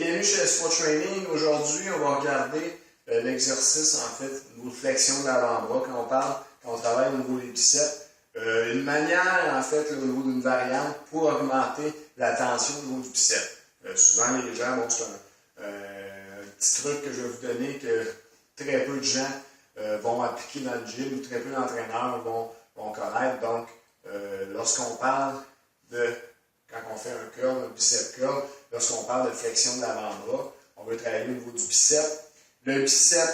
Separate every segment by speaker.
Speaker 1: Bienvenue chez Sport Training. Aujourd'hui, on va regarder l'exercice, en fait, au niveau de flexion de l'avant-bras quand on travaille au niveau des biceps. Une manière, en fait, là, au niveau d'une variante pour augmenter la tension au niveau du biceps. Souvent, les gens, bon, c'est un petit truc que je vais vous donner que très peu de gens vont appliquer dans le gym ou très peu d'entraîneurs vont connaître. Donc, lorsqu'on parle de, quand on fait un curl, un bicep curl, lorsqu'on parle de flexion de l'avant-bras, on veut travailler au niveau du bicep. Le bicep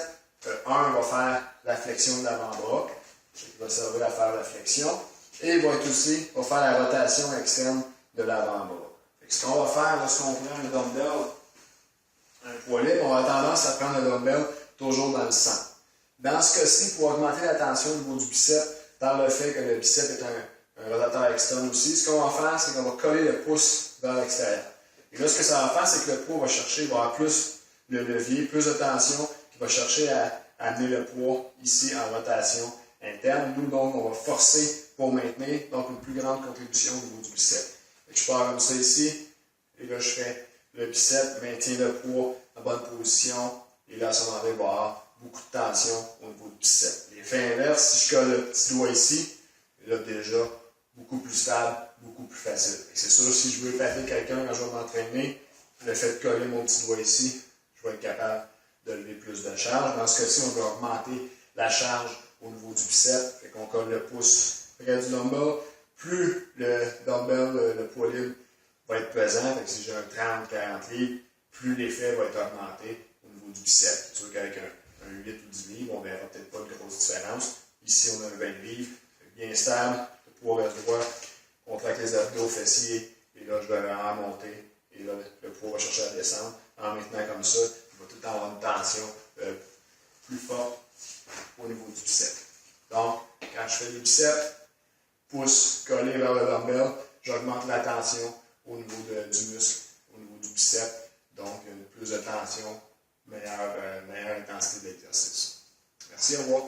Speaker 1: 1 va faire la flexion de l'avant-bras, qui va servir à faire la flexion, et va faire la rotation externe de l'avant-bras. Ce qu'on va faire lorsqu'on prend un dumbbell, un poids libre, on a tendance à prendre le dumbbell toujours dans le centre. Dans ce cas-ci, pour augmenter la tension au niveau du bicep, par le fait que le bicep est un rotateur externe aussi, ce qu'on va faire, c'est qu'on va coller le pouce vers l'extérieur. Et là, ce que ça va faire, c'est que le poids va chercher, il va avoir plus de levier, plus de tension, qui va chercher à amener le poids ici en rotation interne. Nous, donc, on va forcer pour maintenir donc une plus grande contribution au niveau du bicep. Et je pars comme ça ici, et là, je fais le bicep, maintient le poids en bonne position, et là, à ce moment-là, il va y avoir beaucoup de tension au niveau du bicep. L'effet inverse, si je colle le petit doigt ici, là, déjà, beaucoup plus stable, beaucoup plus facile. C'est sûr, si je veux épater quelqu'un quand je vais m'entraîner, le fait de coller mon petit doigt ici, je vais être capable de lever plus de charge. Dans ce cas-ci, on va augmenter la charge au niveau du bicep. Fait qu'on colle le pouce près du dumbbell. Plus le dumbbell, le poids libre, va être pesant, fait que si j'ai un 30-40 livres, plus l'effet va être augmenté au niveau du bicep. C'est sûr qu'avec un 8 ou 10 livres, on ne verra peut-être pas de grosse différence. Ici, on a un 20 livres, bien stable, le poids reste droit, on contracte les abdos fessiers, et là, je vais vraiment monter, et là, le poids va chercher à descendre. En maintenant comme ça, il va tout le temps avoir une tension plus forte au niveau du bicep. Donc, quand je fais les biceps, pouce collé vers le dumbbell, j'augmente la tension au niveau du muscle, au niveau du bicep. Donc, plus de tension, meilleure intensité d'exercice. Merci, au revoir.